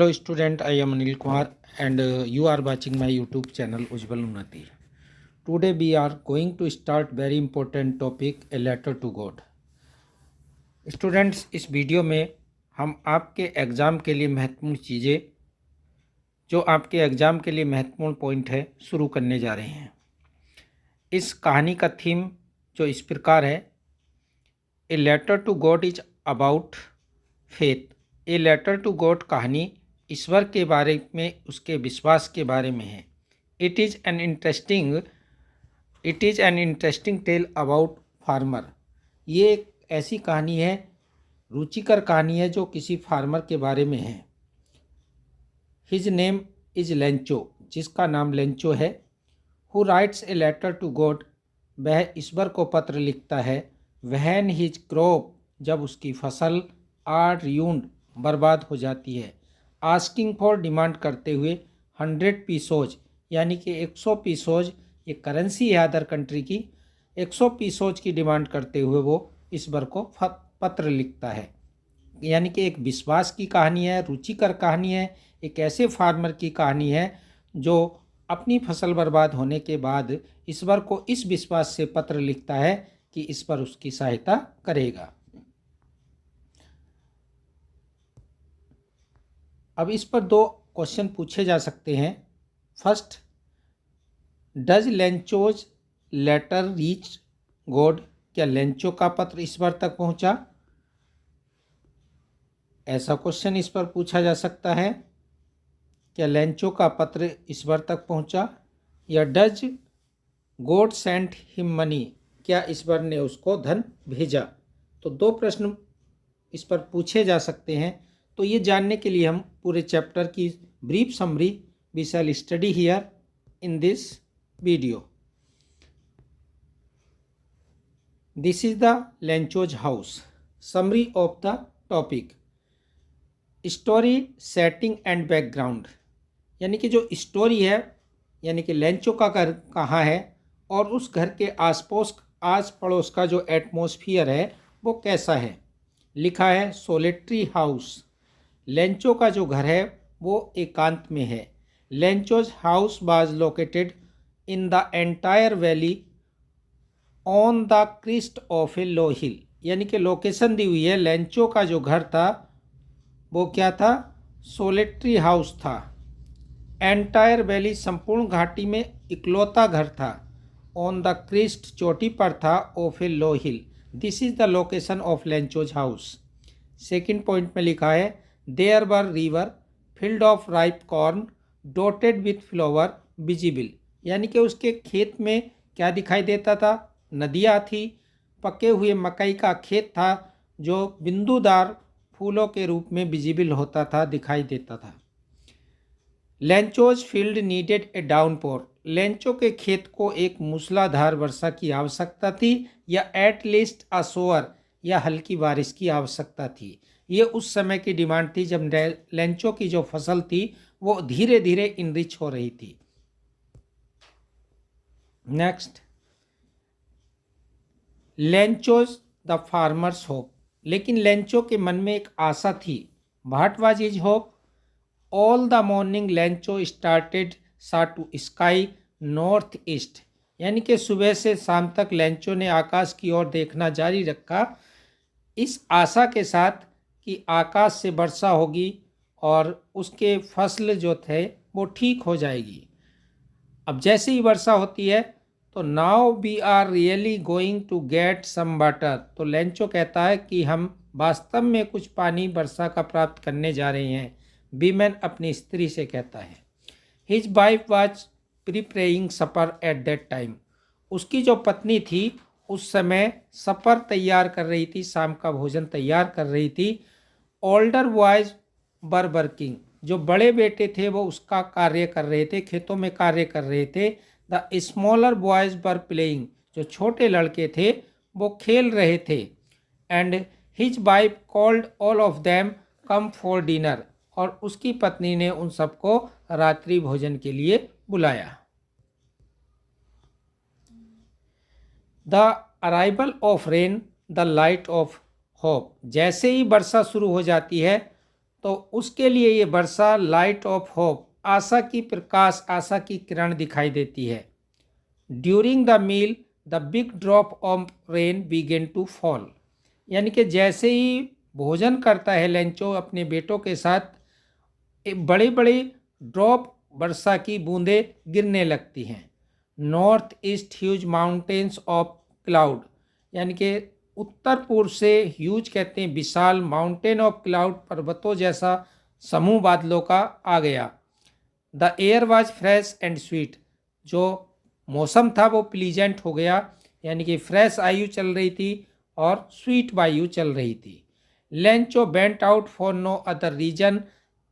Hello student, I am Anil Kumar and you are watching my YouTube channel Ujjwal Unnati. Today we are going to start very important topic, a letter to God. Students, इस video में हम आपके exam के लिए महत्वपूर्ण चीज़ें, जो आपके एग्ज़ाम के लिए महत्वपूर्ण पॉइंट है, शुरू करने जा रहे हैं। इस कहानी का थीम जो इस प्रकार है, a letter to God is about faith. A letter to God कहानी ईश्वर के बारे में, उसके विश्वास के बारे में है। It is an interesting tale about farmer. ये एक ऐसी कहानी है, रुचिकर कहानी है, जो किसी फार्मर के बारे में है। हिज नेम इज लेंचो, जिसका नाम लेंचो है। Who writes a letter to God, वह ईश्वर को पत्र लिखता है। व्हेन हिज क्रॉप, जब उसकी फसल आर र्यून्ड, बर्बाद हो जाती है। आस्किंग फॉर, डिमांड करते हुए। 100 पीसोज, यानी कि 100 पीसोज, ये करेंसी है अदर कंट्री की। 100 पीसोज की डिमांड करते हुए वो ईश्वर को पत्र लिखता है। यानी कि एक विश्वास की कहानी है, रुचिकर कहानी है। एक ऐसे फार्मर की कहानी है जो अपनी फसल बर्बाद होने के बाद ईश्वर को इस विश्वास से पत्र लिखता है कि ईश्वर उसकी सहायता करेगा। अब इस पर 2 क्वेश्चन पूछे जा सकते हैं। First, does Lencho's letter reach God, क्या लेंचो का पत्र ईश्वर तक पहुंचा? ऐसा क्वेश्चन इस पर पूछा जा सकता है, क्या लेंचो का पत्र ईश्वर तक पहुंचा? या does God sent him money, क्या ईश्वर ने उसको धन भेजा? तो 2 प्रश्न इस पर पूछे जा सकते हैं। तो ये जानने के लिए हम पूरे चैप्टर की brief summary we shall study here in this video. This is the Lencho's house. Summary of the topic, story, setting and background. यानी कि जो स्टोरी है, यानी कि लेंचो का घर कहाँ है और उस घर के आस पड़ोस का जो एटमॉस्फियर है वो कैसा है। लिखा है सोलिटरी हाउस। लेंचो का जो घर है वो एकांत में है। Lencho's house was located in the entire valley on the crest of a low hill. यानी कि लोकेशन दी हुई है। लेंचो का जो घर था वो क्या था? सोलिटरी हाउस था। एंटायर वैली, संपूर्ण घाटी में इकलौता घर था। ऑन द क्रिस्ट, चोटी पर था। Of a low hill, this is the location of Lencho's house. Second point में लिखा है there were river field of ripe corn dotted with flower visible. यानी कि उसके खेत में क्या दिखाई देता था? नदियाँ थी, पके हुए मकई का खेत था जो बिंदुदार फूलों के रूप में विजिबल होता था, दिखाई देता था। लेंचोज फील्ड नीडेड ए डाउनपोर। लेंचो के खेत को एक मूसलाधार वर्षा की आवश्यकता थी, या एट लीस्ट अ शोअर, या हल्की बारिश की आवश्यकता थी। ये उस समय की डिमांड थी जब लेंचो की जो फसल थी वो धीरे धीरे इनरिच हो रही थी। Next, Lencho's the farmers hope. लेकिन लेंचो के मन में एक आशा थी। What was his hope? All the morning Lencho started सा टू स्काई नॉर्थ ईस्ट। यानी कि सुबह से शाम तक लेंचो ने आकाश की ओर देखना जारी रखा, इस आशा के साथ कि आकाश से वर्षा होगी और उसके फसल जो थे वो ठीक हो जाएगी। अब जैसे ही वर्षा होती है तो now we are really going to get some water. तो लेंचो कहता है कि हम वास्तव में कुछ पानी वर्षा का प्राप्त करने जा रहे हैं। वीमेन अपनी स्त्री से कहता है। His wife was preparing supper at that time. उसकी जो पत्नी थी उस समय सपर तैयार कर रही थी, शाम का भोजन तैयार कर रही थी। ओल्डर बॉयज वर वर्किंग, जो बड़े बेटे थे वो उसका कार्य कर रहे थे, खेतों में कार्य कर रहे थे। The smaller boys were playing, जो छोटे लड़के थे वो खेल रहे थे। And his wife called all of them come for dinner, और उसकी पत्नी ने उन सबको रात्रि भोजन के लिए बुलाया। The arrival of rain the light of hope. जैसे ही वर्षा शुरू हो जाती है तो उसके लिए ये वर्षा लाइट ऑफ होप, आशा की प्रकाश, आशा की किरण दिखाई देती है। During the meal the big drop of rain began to fall, यानी कि जैसे ही भोजन करता है लेंचो अपने बेटों के साथ, बड़ी बड़ी ड्रॉप वर्षा की बूंदें गिरने लगती हैं। North east huge mountains of cloud, यानी कि उत्तर पूर्व से ह्यूज कहते हैं विशाल, माउंटेन ऑफ क्लाउड पर्वतों जैसा समूह बादलों का आ गया। The air was fresh and sweet, जो मौसम था वो प्लीजेंट हो गया, यानी कि फ्रेश वायु चल रही थी और स्वीट वायु चल रही थी। Lencho went out for no other reason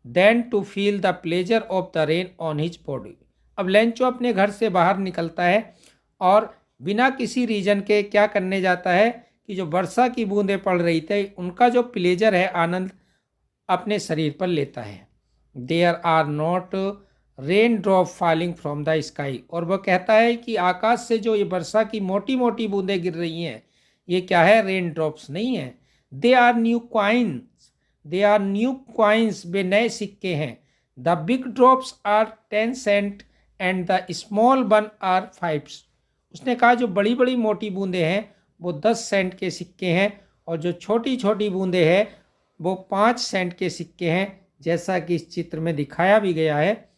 than to feel the pleasure of the rain on his body. अब लेंचो अपने घर से बाहर निकलता है और बिना किसी रीजन के क्या करने जाता है कि जो वर्षा की बूंदें पड़ रही थी उनका जो प्लेजर है, आनंद अपने शरीर पर लेता है। There are not rain drop falling from the sky, और वह कहता है कि आकाश से जो ये वर्षा की मोटी मोटी बूंदें गिर रही हैं ये क्या है, रेन ड्रॉप्स नहीं है। They are new coins, they are new coins, वे नए सिक्के हैं। The big drops are 10 cent and the small one are 5। उसने कहा जो बड़ी बड़ी मोटी बूंदें हैं वो 10 सेंट के सिक्के हैं और जो छोटी छोटी बूंदें हैं वो 5 सेंट के सिक्के हैं, जैसा कि इस चित्र में दिखाया भी गया है।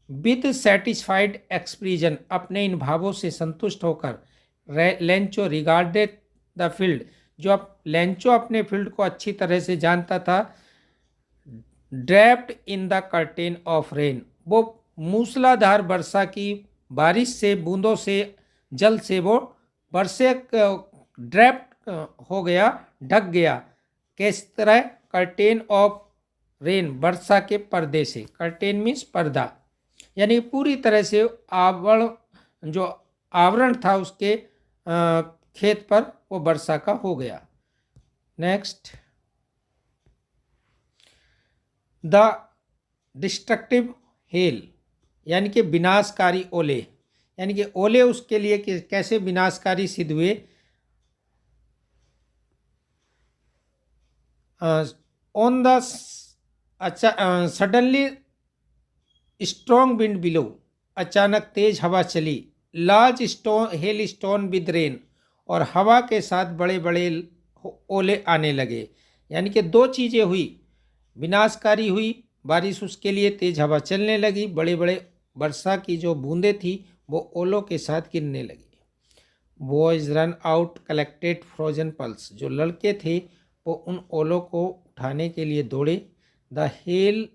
विद सेटिस्फाइड एक्सप्रेशन, अपने इन भावों से संतुष्ट होकर लेंचो रिगार्डेड द फील्ड, जो अब लेंचो अपने फील्ड को अच्छी तरह से जानता था, draped in the curtain of rain, वो मूसलाधार वर्षा की बारिश से, बूंदों से, जल से वो वर्षे ड्रैप्ड हो गया, ढक गया। किस तरह, कर्टेन ऑफ रेन, वर्षा के पर्दे से। कर्टेन मीन्स पर्दा, यानी पूरी तरह से जो आवरण था उसके खेत पर वो वर्षा का हो गया। नेक्स्ट, द डिस्ट्रक्टिव हेल, यानी कि विनाशकारी ओले, यानी कि ओले उसके लिए कैसे विनाशकारी सिद्ध हुए। On the suddenly strong wind below, अचानक तेज हवा चली। Large stone hello stone with rain, और हवा के साथ बड़े बड़े ओले आने लगे। यानी कि दो चीज़ें हुई, विनाशकारी हुई बारिश, उसके लिए तेज हवा चलने लगी, बड़े बड़े वर्षा की जो बूंदें थी वो ओलों के साथ गिरने लगी। Boys run out collected frozen pulse, जो लड़के थे वो उन ओलों को उठाने के लिए दौड़े। The hail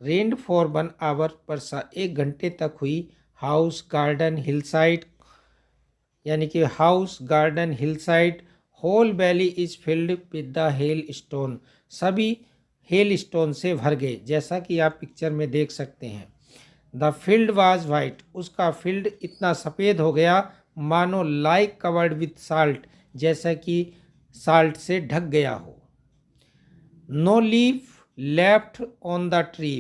rained for 1 hour, वर्षा 1 घंटे तक हुई। हाउस गार्डन हिलसाइड, यानी कि house garden hillside whole valley is filled with the hailstone, सभी हेल स्टोन से भर गए, जैसा कि आप पिक्चर में देख सकते हैं। द फील्ड वाज वाइट, उसका फील्ड इतना सफ़ेद हो गया मानो लाइक कवर्ड विथ साल्ट, जैसा कि साल्ट से ढक गया हो। No leaf left on the tree,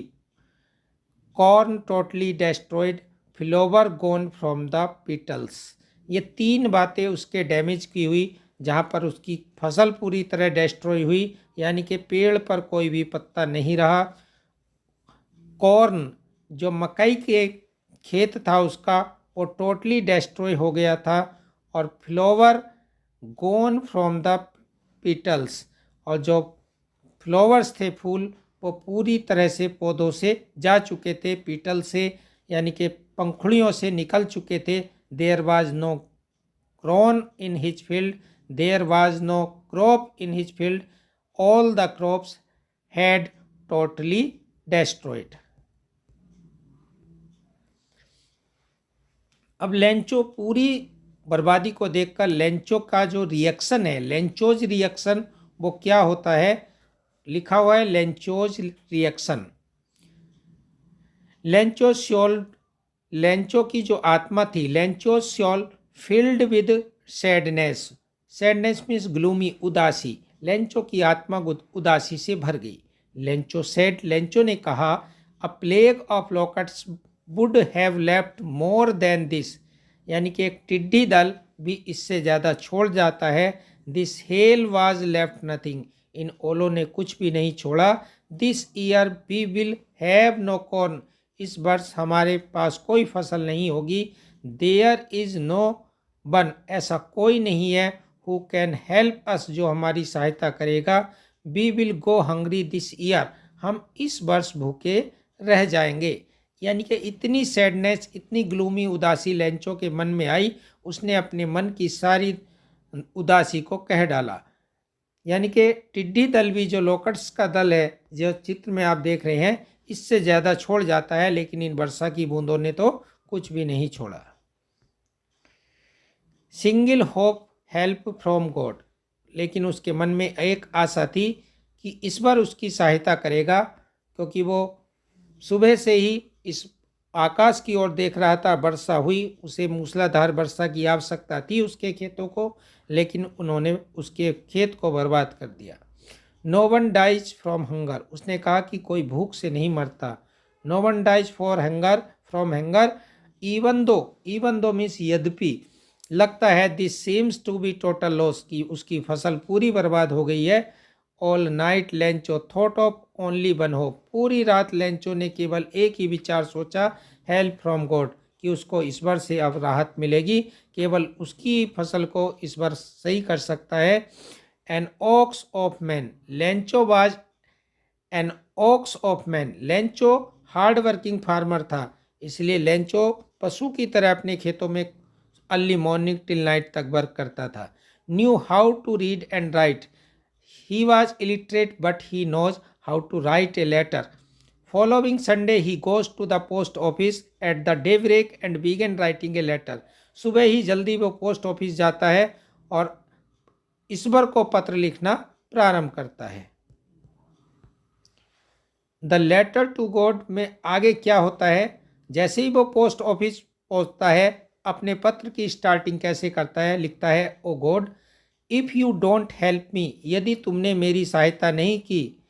corn totally destroyed, flower gone from the petals. ये 3 बातें उसके डैमेज की हुई, जहाँ पर उसकी फसल पूरी तरह डेस्ट्रॉय हुई, यानी कि पेड़ पर कोई भी पत्ता नहीं रहा। कॉर्न, जो मकई के खेत था उसका, वो टोटली डेस्ट्रॉय हो गया था। और फ्लावर गोन फ्रॉम द पिटल्स, और जो फ्लावर्स थे, फूल, वो पूरी तरह से पौधों से जा चुके थे, पीटल से, यानी कि पंखुड़ियों से निकल चुके थे। There was no corn in his field, there was no crop in his field, all the crops had totally destroyed. अब लेंचो पूरी बर्बादी को देखकर लेंचो का जो रिएक्शन है, लेंचोज रिएक्शन, वो क्या होता है, लिखा हुआ है Lencho's reaction. Lencho soul, Lencho की जो आत्मा थी, Lencho soul filled with sadness, sadness means gloomy, उदासी, लेंचो की आत्मा उदासी से भर गई। लेंचो सेड, लेंचो ने कहा, a plague of locusts would have left more than this, यानी कि एक टिड्डी दल भी इससे ज़्यादा छोड़ जाता है। This hail was left nothing, इन ओलों ने कुछ भी नहीं छोड़ा। This year we will have no corn, इस वर्ष हमारे पास कोई फसल नहीं होगी। देयर इज नो वन, ऐसा कोई नहीं है। हु कैन हेल्प अस, जो हमारी सहायता करेगा। We will go hungry this year, हम इस वर्ष भूखे रह जाएंगे। यानी कि इतनी सैडनेस, इतनी ग्लूमी उदासी लेंचो के मन में आई, उसने अपने मन की सारी उदासी को कह डाला। यानी कि टिड्डी दल भी, जो लोकट्स का दल है जो चित्र में आप देख रहे हैं, इससे ज़्यादा छोड़ जाता है, लेकिन इन वर्षा की बूंदों ने तो कुछ भी नहीं छोड़ा। Single hope help from God, लेकिन उसके मन में एक आशा थी कि इस बार उसकी सहायता करेगा, क्योंकि वो सुबह से ही इस आकाश की ओर देख रहा था। वर्षा हुई, उसे मूसलाधार वर्षा की आवश्यकता थी उसके खेतों को, लेकिन उन्होंने उसके खेत को बर्बाद कर दिया। No one dies from hunger, उसने कहा कि कोई भूख से नहीं मरता। No one dies for hunger from hunger, even though means यद्यपि, लगता है this seems to be total loss, की उसकी फसल पूरी बर्बाद हो गई है। All night Lencho thought of only one hope, पूरी रात लेंचो ने केवल एक ही विचार सोचा, हेल्प फ्रॉम गॉड, कि उसको इस बार से अब राहत मिलेगी, केवल उसकी फसल को इस बार सही कर सकता है। An ox of man, Lencho was an ox of man, Lencho hard working farmer था, इसलिए लेंचो पशु की तरह अपने खेतों में अर्ली मॉर्निंग टिल नाइट तक वर्क करता था। Knew how to read and write, he was illiterate but he knows how to write a letter. Following Sunday he goes to the post office at the daybreak and began writing a letter. सुबह ही जल्दी वो post office जाता है और ईश्वर को पत्र लिखना प्रारंभ करता है। द लेटर टू गॉड में आगे क्या होता है, जैसे ही वो पोस्ट ऑफिस पहुंचता है, अपने पत्र की स्टार्टिंग कैसे करता है, लिखता है, O God if you don't help me, यदि तुमने मेरी सहायता नहीं की,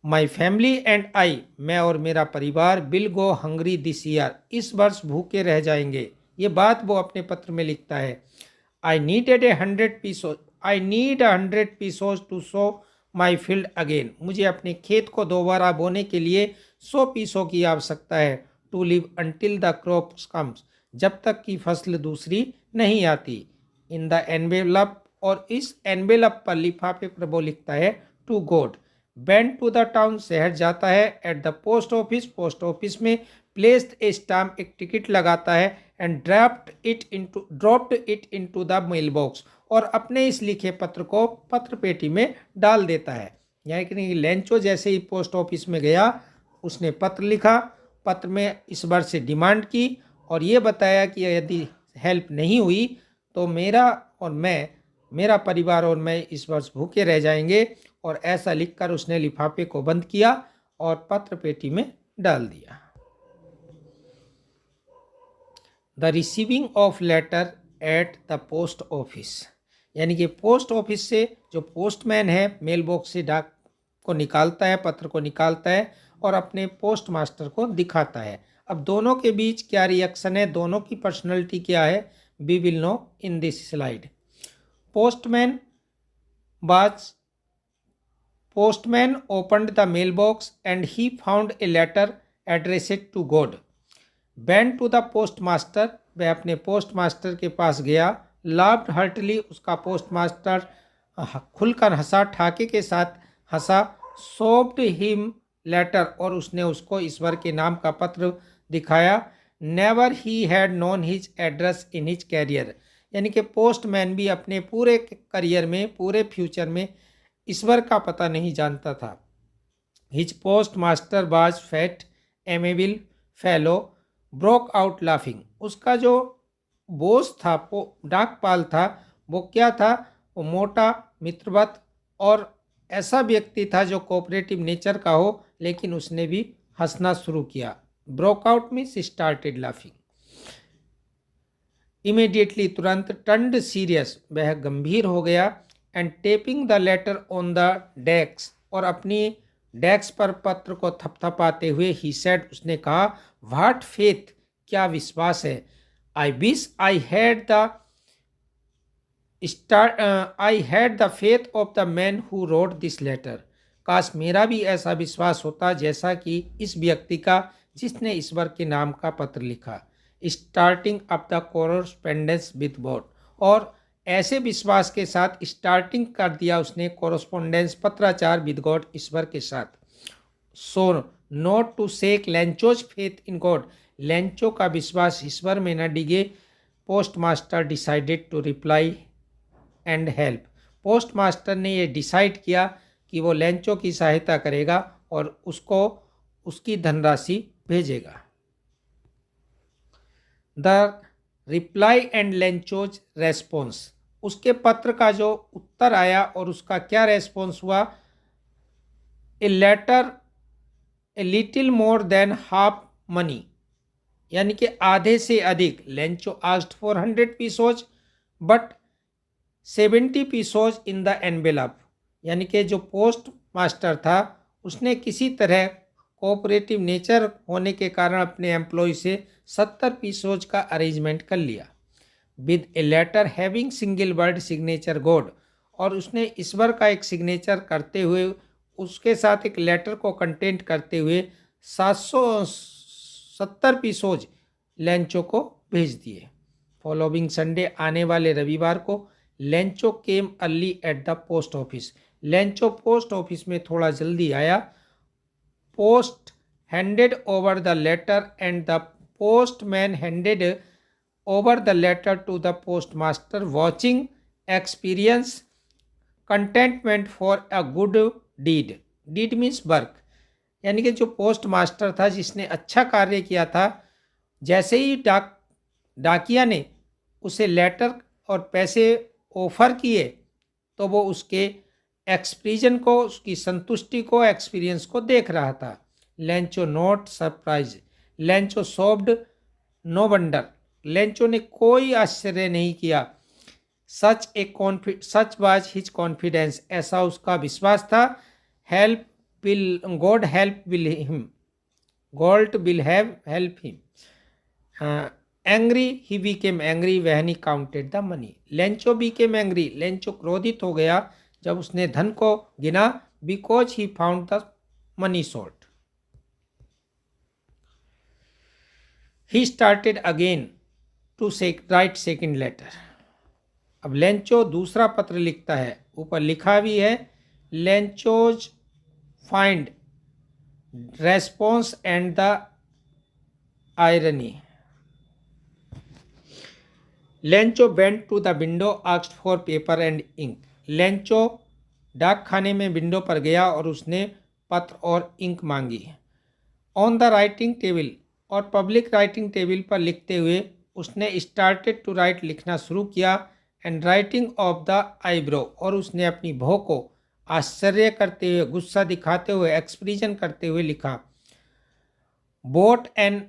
माई फैमिली एंड आई, मैं और मेरा परिवार, will go hungry this year, इस वर्ष भूखे रह जाएंगे। ये बात वो अपने पत्र में लिखता है। I needed 100 pesos to sow my field again, मुझे अपने खेत को दोबारा बोने के लिए 100 पीसों की आवश्यकता है। To live until the crops comes, जब तक कि फसल दूसरी नहीं आती। इन द एनवेलप, और इस एनवेलप पर लिफाफे पर वो लिखता है, to God. Went to the town, शहर जाता है। At the post office, post office में। प्लेस्ड ए स्टाम्प, एक टिकट लगाता है। And dropped it into the mail box, और अपने इस लिखे पत्र को पत्र पेटी में डाल देता है। यानी कि लेंचो जैसे ही पोस्ट ऑफिस में गया, उसने पत्र लिखा, पत्र में इस बार से डिमांड की और ये बताया कि यदि हेल्प नहीं हुई तो मेरा परिवार और मैं इस वर्ष भूखे रह जाएंगे। और ऐसा लिखकर उसने लिफाफे को बंद किया और पत्र पेटी में डाल दिया। The receiving of letter at the post office, यानी कि पोस्ट ऑफिस से जो पोस्टमैन है, मेल बॉक्स से डाक को निकालता है, पत्र को निकालता है और अपने पोस्ट मास्टर को दिखाता है। अब दोनों के बीच क्या रिएक्शन है, दोनों की पर्सनैलिटी क्या है, we will know in this slide. Postman opened the mailbox and he found a letter addressed to God. Went to the postmaster, वह अपने पोस्टमास्टर के पास गया। Laughed heartily, उसका पोस्टमास्टर खुलकर हंसा, ठाके के साथ हंसा। Showed him letter, और उसने उसको ईश्वर के नाम का पत्र दिखाया। Never he had known his address in his career, यानी कि पोस्टमैन भी अपने पूरे करियर में, पूरे फ्यूचर में ईश्वर का पता नहीं जानता था। His postmaster was fat amiable fellow broke out laughing, उसका जो बॉस था, डाकपाल था, वो क्या था, वो मोटा, मित्रवत और ऐसा व्यक्ति था जो कोऑपरेटिव नेचर का हो, लेकिन उसने भी हंसना शुरू किया। Broke out means started laughing. Immediately, तुरंत। टर्न्ड सीरियस, वह गंभीर हो गया। And tapping the letter on the desk, और अपनी डेस्क पर पत्र को थपथपाते हुए ही सेड, उसने कहा, व्हाट फेथ, क्या विश्वास है। I wish I had the faith of the man who wrote this letter, काश मेरा भी ऐसा विश्वास होता जैसा कि इस व्यक्ति का जिसने ईश्वर के नाम का पत्र लिखा। Starting up the correspondence with God, और ऐसे विश्वास के साथ स्टार्टिंग कर दिया उसने कोरस्पोंडेंस पत्राचार विद गॉड ईश्वर के साथ। So not to shake Lencho's faith in God, Lencho का विश्वास ईश्वर में न डिगे, postmaster decided to reply and help. Postmaster ने ये डिसाइड किया कि वो लेंचो की सहायता करेगा और उसको उसकी धनराशि भेजेगा। The reply and Lencho's response, उसके पत्र का जो उत्तर आया और उसका क्या रेस्पॉन्स हुआ। A letter a little more than half money, यानी कि आधे से अधिक। Lencho asked for 100 pesos but 70 pesos in the envelope, यानी कि जो पोस्ट मास्टर था उसने किसी तरह कोऑपरेटिव नेचर होने के कारण अपने एम्प्लॉय से 70 पीसोज का अरेंजमेंट कर लिया। With a letter having single word signature God, और उसने ईश्वर का एक सिग्नेचर करते हुए उसके साथ एक लेटर को कंटेंट करते हुए 770 पीसोज लेंचो को भेज दिए। फॉलोइंग संडे, आने वाले रविवार को, Lencho came early at the post office, Lencho post office में थोड़ा जल्दी आया। Post handed over the letter and the postman handed over the letter to the postmaster, watching experience contentment for a good deed, deed means work, यानी कि जो post master था जिसने अच्छा कार्य किया था, जैसे ही डाकिया ने उसे लेटर और पैसे ऑफर किए तो वो उसके एक्सपीरियंस को, उसकी संतुष्टि को, एक्सपीरियंस को देख रहा था। Lencho not surprise, Lencho showed no wonder, Lencho ने कोई आश्चर्य नहीं किया। सच वाज हिज कॉन्फिडेंस, ऐसा उसका विश्वास था। Help will God help will him, God will have help him. Angry he became angry when he counted the money, Lencho became angry, Lencho क्रोधित हो गया जब उसने धन को गिना। Because he found the money short, he started again to write second letter. अब Lencho दूसरा पत्र लिखता है, ऊपर लिखा भी है Lencho's find response and the irony. Lencho went to the window asked for paper and ink, Lencho डाक खाने में विंडो पर गया और उसने पत्र और इंक मांगी। ऑन द राइटिंग टेबल, और पब्लिक राइटिंग टेबल पर लिखते हुए उसने स्टार्टेड टू राइट, लिखना शुरू किया। And writing of the eyebrow, और उसने अपनी भौं को आश्चर्य करते हुए, गुस्सा दिखाते हुए, एक्सप्रेशन करते हुए लिखा। Bought and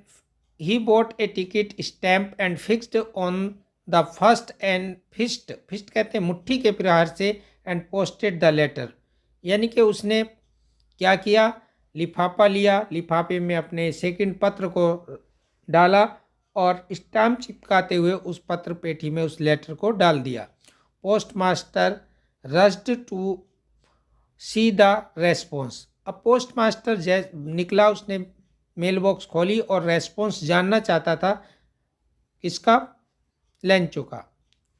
he bought a ticket stamp and fixed on the first and fist, fist कहते हैं मुट्ठी के प्रहार से, एंड पोस्टेड द लेटर, यानी कि उसने क्या किया, लिफाफा लिया, लिफाफे में अपने सेकंड पत्र को डाला और स्टाम्प चिपकाते हुए उस पत्र पेटी में उस लेटर को डाल दिया। Post master rushed to see the response, अब पोस्ट मास्टर निकला, उसने मेल बॉक्स खोली और रेस्पॉन्स जानना चाहता था किसका, लेंचो का,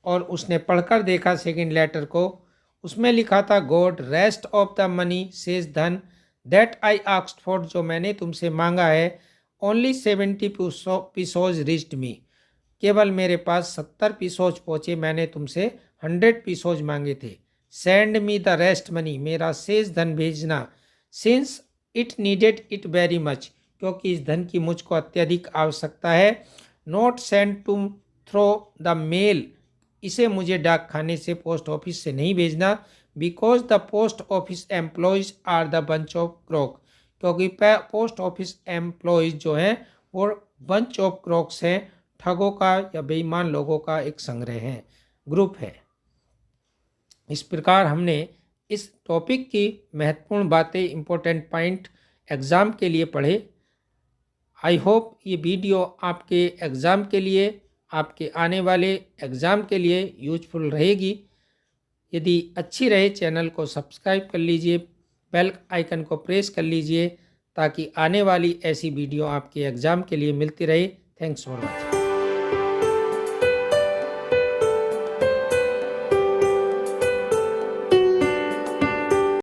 और उसने पढ़कर देखा सेकंड लेटर को। उसमें लिखा था God rest of the money says धन दैट आई आस्क्ड फॉर, जो मैंने तुमसे मांगा है। ओनली 70 पीसोज रिच्ड मी, केवल मेरे पास 70 पीसोज पहुँचे, मैंने तुमसे 100 पीसोज मांगे थे। Send me the rest money, मेरा शेष धन भेजना। Since it needed it very much, क्योंकि इस धन की मुझको अत्यधिक आवश्यकता है। Not send to through the mail, इसे मुझे डाक खाने से, पोस्ट ऑफिस से नहीं भेजना। Because the post office employees are the bunch of crook, क्योंकि पोस्ट ऑफिस एम्प्लॉयज जो हैं वो बंच ऑफ क्रॉक्स हैं, ठगों का या बेईमान लोगों का एक संग्रह है, ग्रुप है। इस प्रकार हमने इस टॉपिक की महत्वपूर्ण बातें, इम्पोर्टेंट पॉइंट एग्ज़ाम के लिए पढ़े। आई होप ये वीडियो आपके एग्ज़ाम के लिए, आपके आने वाले एग्ज़ाम के लिए यूजफुल रहेगी। यदि अच्छी रहे चैनल को सब्सक्राइब कर लीजिए, बेल आइकन को प्रेस कर लीजिए ताकि आने वाली ऐसी वीडियो आपके एग्ज़ाम के लिए मिलती रहे। Thanks for watching.